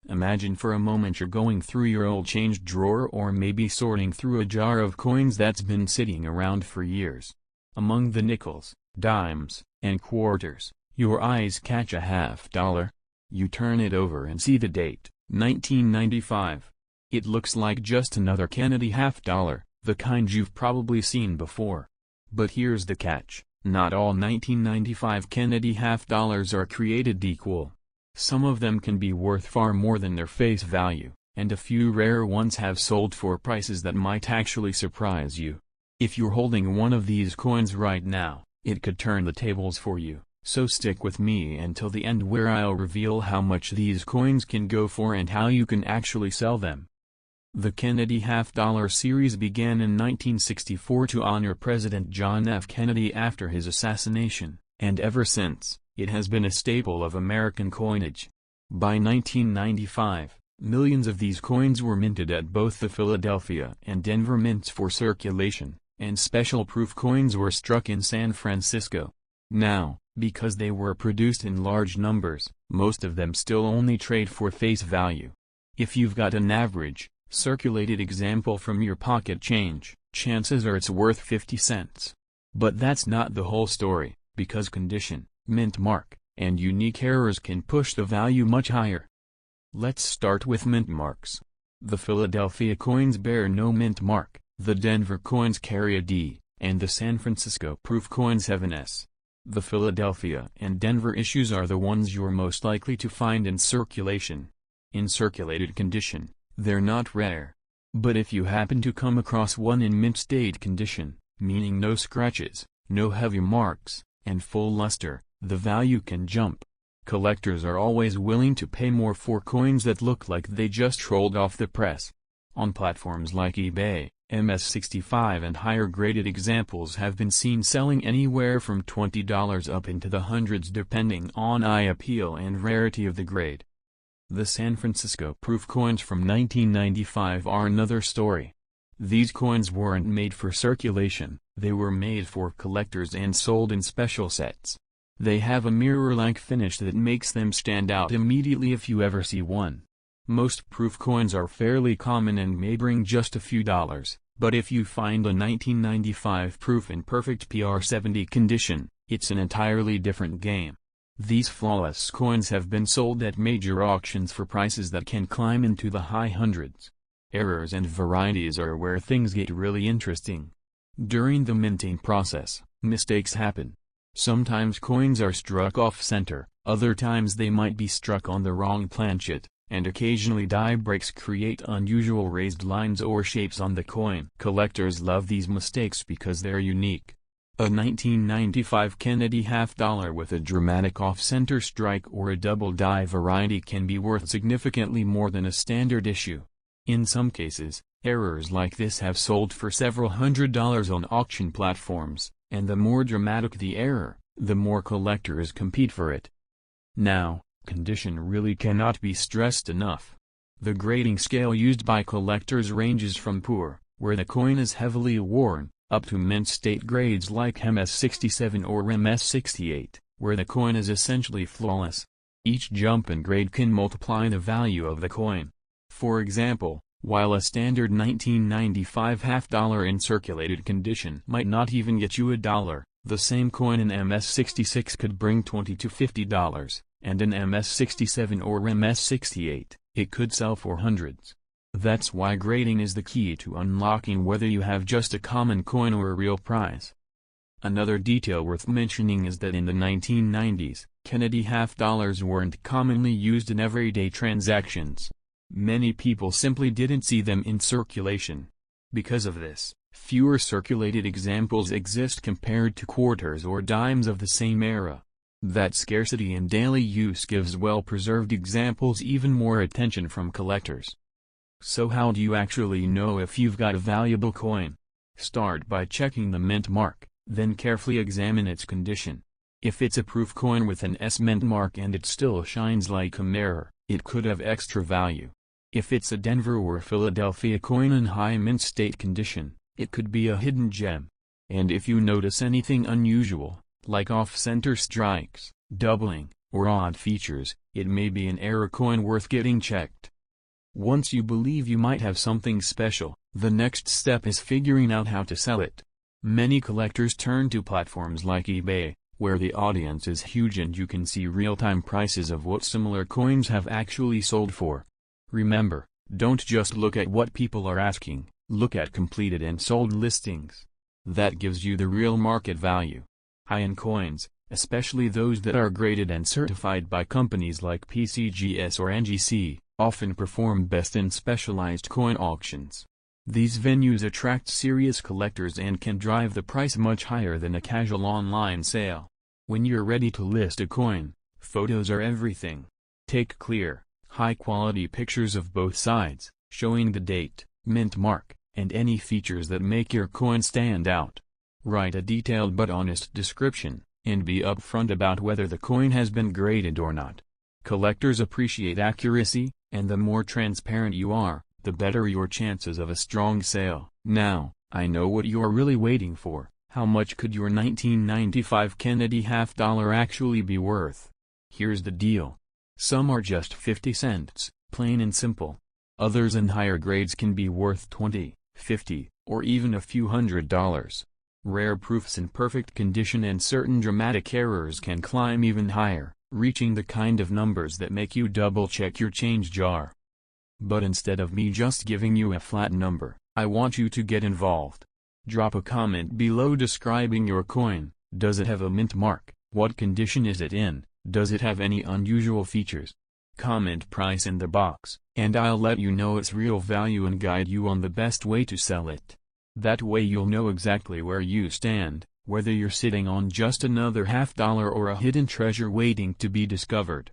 Imagine for a moment you're going through your old change drawer or maybe sorting through a jar of coins that's been sitting around for years. Among the nickels, dimes, and quarters, your eyes catch a $50. You turn it over and see the date, 1995. It looks like just another Kennedy $50, the kind you've probably seen before. But here's the catch, not all 1995 Kennedy $50s are created equal. Some of them can be worth far more than their face value, and a few rare ones have sold for prices that might actually surprise you. If you're holding one of these coins right now, it could turn the tables for you, so stick with me until the end where I'll reveal how much these coins can go for and how you can actually sell them. The Kennedy $50 series began in 1964 to honor President John F. Kennedy after his assassination, and ever since, it has been a staple of American coinage. By 1995, millions of these coins were minted at both the Philadelphia and Denver mints for circulation, and special proof coins were struck in San Francisco. Now, because they were produced in large numbers, most of them still only trade for face value. If you've got an average, circulated example from your pocket change, chances are it's worth 50 cents. But that's not the whole story, because condition, mint mark, and unique errors can push the value much higher. Let's start with mint marks. The Philadelphia coins bear no mint mark, the Denver coins carry a D, and the San Francisco proof coins have an S. The Philadelphia and Denver issues are the ones you're most likely to find in circulation. In circulated condition, they're not rare. But if you happen to come across one in mint state condition, meaning no scratches, no heavy marks, and full luster, the value can jump. Collectors are always willing to pay more for coins that look like they just rolled off the press. On platforms like eBay, MS65 and higher graded examples have been seen selling anywhere from $20 up into the hundreds depending on eye appeal and rarity of the grade. The San Francisco proof coins from 1995 are another story. These coins weren't made for circulation, they were made for collectors and sold in special sets. They have a mirror-like finish that makes them stand out immediately if you ever see one. Most proof coins are fairly common and may bring just a few dollars, but if you find a 1995 proof in perfect PR70 condition, it's an entirely different game. These flawless coins have been sold at major auctions for prices that can climb into the high hundreds. Errors and varieties are where things get really interesting. During the minting process, mistakes happen. Sometimes coins are struck off-center, other times they might be struck on the wrong planchet, and occasionally die breaks create unusual raised lines or shapes on the coin. Collectors love these mistakes because they're unique. A 1995 Kennedy $50 with a dramatic off-center strike or a double die variety can be worth significantly more than a standard issue. In some cases, errors like this have sold for several $100s on auction platforms, and the more dramatic the error, the more collectors compete for it. Now, condition really cannot be stressed enough. The grading scale used by collectors ranges from poor, where the coin is heavily worn, up to mint state grades like MS67 or MS68, where the coin is essentially flawless. Each jump in grade can multiply the value of the coin. For example, while a standard 1995 $50 in circulated condition might not even get you $1, the same coin in MS66 could bring $20 to $50, and in MS67 or MS68, it could sell for hundreds. That's why grading is the key to unlocking whether you have just a common coin or a real prize. Another detail worth mentioning is that in the 1990s, Kennedy $50 weren't commonly used in everyday transactions. Many people simply didn't see them in circulation. Because of this, fewer circulated examples exist compared to quarters or dimes of the same era. That scarcity in daily use gives well-preserved examples even more attention from collectors. So how do you actually know if you've got a valuable coin? Start by checking the mint mark, then carefully examine its condition. If it's a proof coin with an S mint mark and it still shines like a mirror, it could have extra value. If it's a Denver or Philadelphia coin in high mint state condition, it could be a hidden gem. And if you notice anything unusual, like off-center strikes, doubling, or odd features, it may be an error coin worth getting checked. Once you believe you might have something special, the next step is figuring out how to sell it. Many collectors turn to platforms like eBay, where the audience is huge and you can see real-time prices of what similar coins have actually sold for. Remember, don't just look at what people are asking, look at completed and sold listings. That gives you the real market value. High-end coins, especially those that are graded and certified by companies like PCGS or NGC, often perform best in specialized coin auctions. These venues attract serious collectors and can drive the price much higher than a casual online sale. When you're ready to list a coin, photos are everything. Take clear, high-quality pictures of both sides, showing the date, mint mark, and any features that make your coin stand out. Write a detailed but honest description, and be upfront about whether the coin has been graded or not. Collectors appreciate accuracy, and the more transparent you are, the better your chances of a strong sale. Now, I know what you're really waiting for. How much could your 1995 Kennedy $half actually be worth? Here's the deal. Some are just 50 cents, plain and simple. Others in higher grades can be worth 20, 50, or even a few $100s. Rare proofs in perfect condition and certain dramatic errors can climb even higher, reaching the kind of numbers that make you double-check your change jar. But instead of me just giving you a flat number, I want you to get involved. Drop a comment below describing your coin. Does it have a mint mark? What condition is it in? Does it have any unusual features? Comment price in the box, and I'll let you know its real value and guide you on the best way to sell it. That way you'll know exactly where you stand, whether you're sitting on just another $half or a hidden treasure waiting to be discovered.